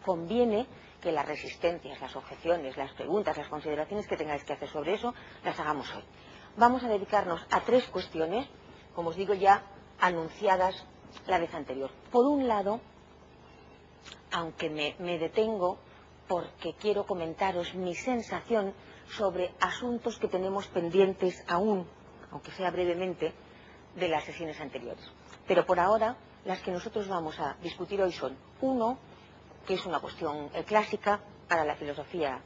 conviene que las resistencias, las objeciones, las preguntas, las consideraciones que tengáis que hacer sobre eso, las hagamos hoy. Vamos a dedicarnos a 3 cuestiones, como os digo, ya anunciadas la vez anterior. Por un lado, aunque me detengo porque quiero comentaros mi sensación sobre asuntos que tenemos pendientes aún, aunque sea brevemente, de las sesiones anteriores. Pero por ahora, las que nosotros vamos a discutir hoy son, uno, que es una cuestión clásica para la filosofía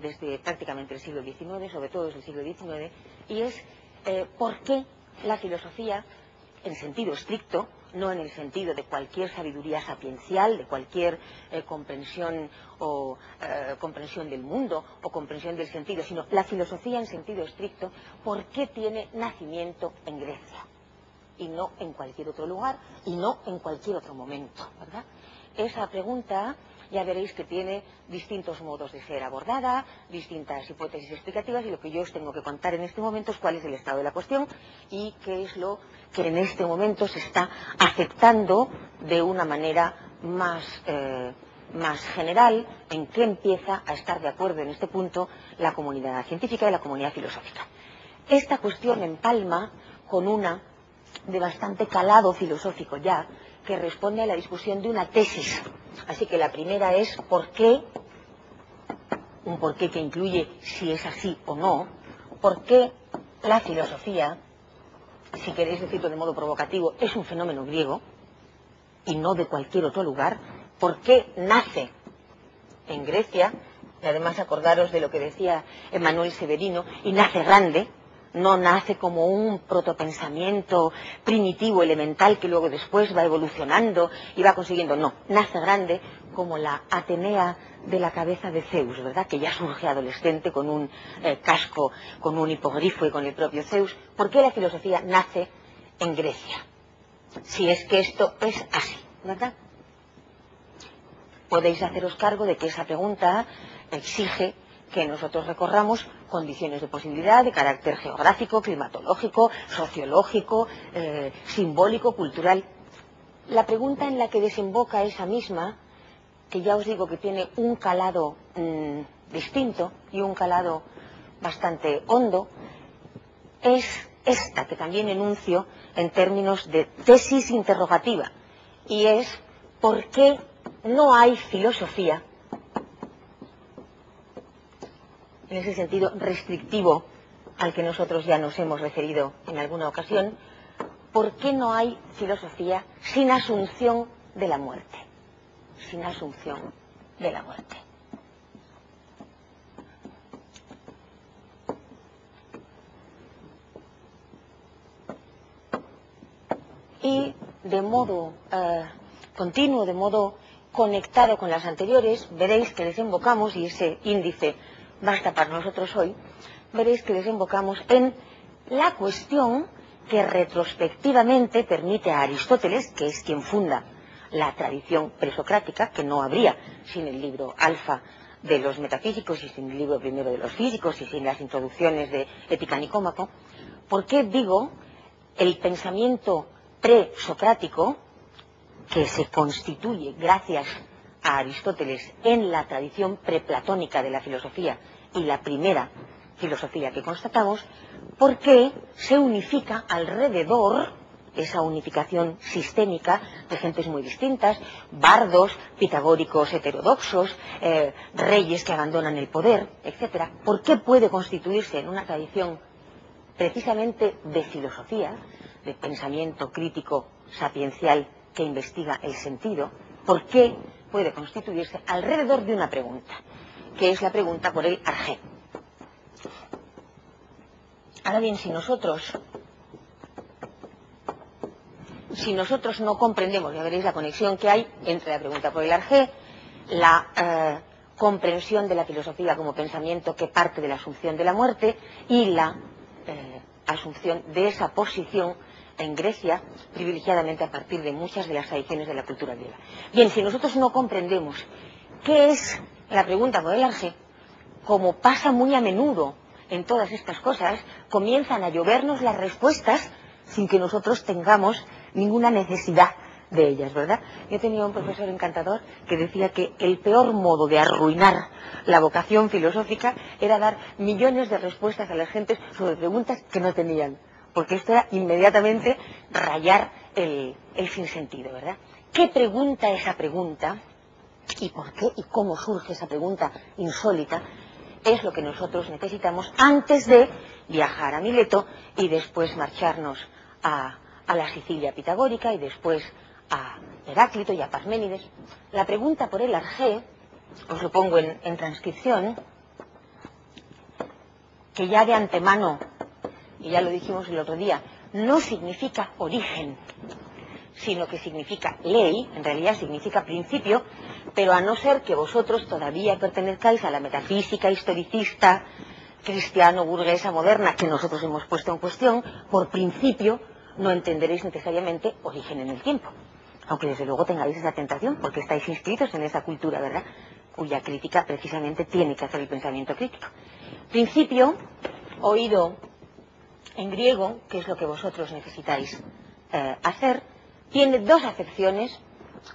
desde prácticamente el siglo XIX, sobre todo desde el siglo XIX, y es por qué la filosofía, en sentido estricto, no en el sentido de cualquier sabiduría sapiencial, de cualquier comprensión del mundo o comprensión del sentido, sino la filosofía en sentido estricto, ¿por qué tiene nacimiento en Grecia? Y no en cualquier otro lugar, y no en cualquier otro momento, ¿verdad? Esa pregunta ya veréis que tiene distintos modos de ser abordada, distintas hipótesis explicativas, y lo que yo os tengo que contar en este momento es cuál es el estado de la cuestión y qué es lo que en este momento se está aceptando de una manera más general, en qué empieza a estar de acuerdo en este punto la comunidad científica y la comunidad filosófica. Esta cuestión empalma con una de bastante calado filosófico ya, que responde a la discusión de una tesis. Así que la primera es ¿por qué? Un por qué que incluye si es así o no. ¿Por qué la filosofía, si queréis decirlo de modo provocativo, es un fenómeno griego y no de cualquier otro lugar? ¿Por qué nace en Grecia? Y además acordaros de lo que decía Emmanuel Severino, y nace grande. No nace como un protopensamiento primitivo, elemental, que luego después va evolucionando y va consiguiendo. No, nace grande como la Atenea de la cabeza de Zeus, ¿verdad? Que ya surge adolescente con un casco, con un hipogrifo y con el propio Zeus. ¿Por qué la filosofía nace en Grecia? Si es que esto es así, ¿verdad? Podéis haceros cargo de que esa pregunta exige que nosotros recorramos condiciones de posibilidad de carácter geográfico, climatológico, sociológico, simbólico, cultural. La pregunta en la que desemboca esa misma, que ya os digo que tiene un calado distinto y un calado bastante hondo, es esta que también enuncio en términos de tesis interrogativa, y es ¿por qué no hay filosofía? En ese sentido restrictivo al que nosotros ya nos hemos referido en alguna ocasión, ¿por qué no hay filosofía sin asunción de la muerte? Sin asunción de la muerte. Y de modo continuo, de modo conectado con las anteriores, veréis que desembocamos, y ese índice basta para nosotros hoy, veréis que desembocamos en la cuestión que retrospectivamente permite a Aristóteles, que es quien funda la tradición presocrática, que no habría sin el libro Alfa de los metafísicos y sin el libro primero de los físicos y sin las introducciones de Ética Nicómaco. ¿Por qué digo el pensamiento presocrático, que se constituye gracias a Aristóteles en la tradición preplatónica de la filosofía y la primera filosofía que constatamos? Porque se unifica alrededor, esa unificación sistémica de gentes muy distintas, bardos, pitagóricos heterodoxos, reyes que abandonan el poder, etc. ¿Por qué puede constituirse en una tradición precisamente de filosofía, de pensamiento crítico sapiencial que investiga el sentido? ¿Por qué puede constituirse alrededor de una pregunta, que es la pregunta por el arjé? Ahora bien, si nosotros no comprendemos, ya veréis la conexión que hay entre la pregunta por el arjé, la comprensión de la filosofía como pensamiento que parte de la asunción de la muerte y la asunción de esa posición en Grecia, privilegiadamente a partir de muchas de las tradiciones de la cultura griega. Bien, si nosotros no comprendemos qué es la pregunta por el arjé, como pasa muy a menudo en todas estas cosas, comienzan a llovernos las respuestas sin que nosotros tengamos ninguna necesidad de ellas, ¿verdad? Yo tenía un profesor encantador que decía que el peor modo de arruinar la vocación filosófica era dar millones de respuestas a las gentes sobre preguntas que no tenían, porque esto era inmediatamente rayar el sinsentido, ¿verdad? ¿Qué pregunta esa pregunta? ¿Y por qué y cómo surge esa pregunta insólita? Es lo que nosotros necesitamos antes de viajar a Mileto y después marcharnos a la Sicilia pitagórica y después a Heráclito y a Parménides. La pregunta por el arjé, os lo pongo en transcripción, que ya de antemano, y ya lo dijimos el otro día, no significa origen, sino que significa ley, en realidad significa principio, pero a no ser que vosotros todavía pertenezcáis a la metafísica historicista, cristiano, burguesa, moderna, que nosotros hemos puesto en cuestión, por principio no entenderéis necesariamente origen en el tiempo, aunque desde luego tengáis esa tentación, porque estáis inscritos en esa cultura, ¿verdad?, cuya crítica precisamente tiene que hacer el pensamiento crítico. Principio, oído en griego, que es lo que vosotros necesitáis hacer, tiene dos acepciones,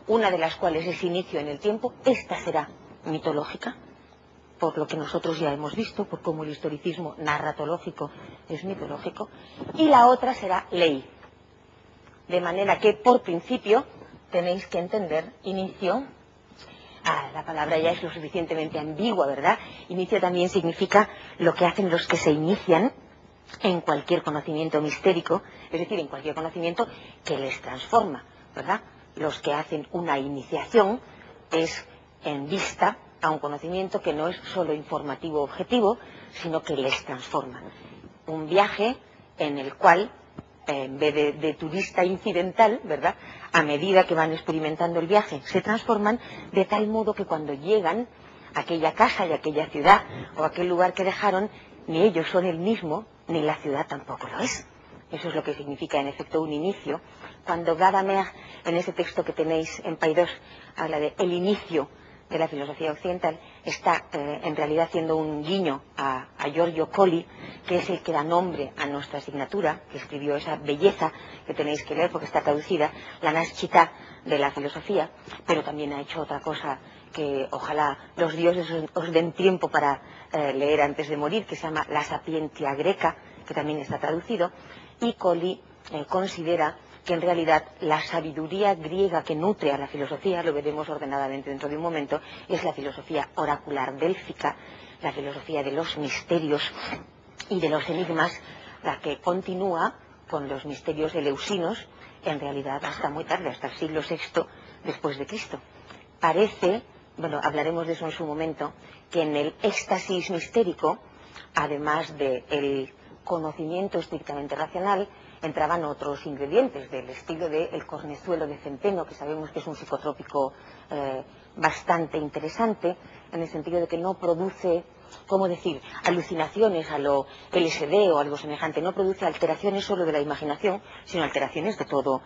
una de las cuales es inicio en el tiempo. Esta será mitológica, por lo que nosotros ya hemos visto, por cómo el historicismo narratológico es mitológico, y la otra será ley, de manera que por principio tenéis que entender inicio. La palabra ya es lo suficientemente ambigua, ¿verdad? Inicio también significa lo que hacen los que se inician en cualquier conocimiento mistérico, es decir, en cualquier conocimiento que les transforma, ¿verdad? Los que hacen una iniciación es en vista a un conocimiento que no es solo informativo objetivo, sino que les transforma. Un viaje en el cual, en vez de turista incidental, ¿verdad?, a medida que van experimentando el viaje, se transforman de tal modo que cuando llegan a aquella casa y a aquella ciudad o a aquel lugar que dejaron, ni ellos son el mismo, ni la ciudad tampoco lo es. Eso es lo que significa en efecto un inicio. Cuando Gadamer, en ese texto que tenéis en Paidós, habla de el inicio de la filosofía occidental, está en realidad haciendo un guiño a Giorgio Colli, que es el que da nombre a nuestra asignatura, que escribió esa belleza que tenéis que leer porque está traducida, la Nascita de la filosofía, pero también ha hecho otra cosa que ojalá los dioses os den tiempo para leer antes de morir, que se llama La Sapientia Greca, que también está traducido, y Colli considera que en realidad la sabiduría griega que nutre a la filosofía, lo veremos ordenadamente dentro de un momento, es la filosofía oracular délfica, la filosofía de los misterios y de los enigmas, la que continúa con los misterios eleusinos, en realidad hasta muy tarde, hasta el siglo VI después de Cristo. Parece, bueno, hablaremos de eso en su momento, que en el éxtasis mistérico, además del conocimiento estrictamente racional, entraban otros ingredientes del estilo del cornezuelo de centeno, que sabemos que es un psicotrópico bastante interesante, en el sentido de que no produce, ¿cómo decir?, alucinaciones a lo LSD o algo semejante, no produce alteraciones solo de la imaginación, sino alteraciones de todo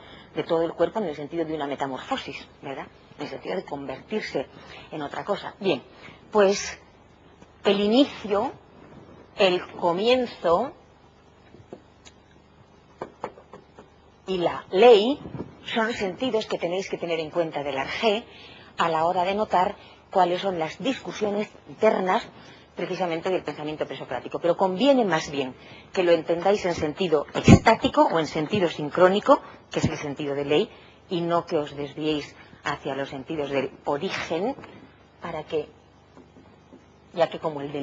el cuerpo, en el sentido de una metamorfosis, ¿verdad?, en el sentido de convertirse en otra cosa. Bien, pues el inicio, el comienzo y la ley son sentidos que tenéis que tener en cuenta del arjé a la hora de notar cuáles son las discusiones internas precisamente del pensamiento presocrático. Pero conviene más bien que lo entendáis en sentido estático o en sentido sincrónico, que es el sentido de ley, y no que os desviéis hacia los sentidos del origen, para que, ya que como el del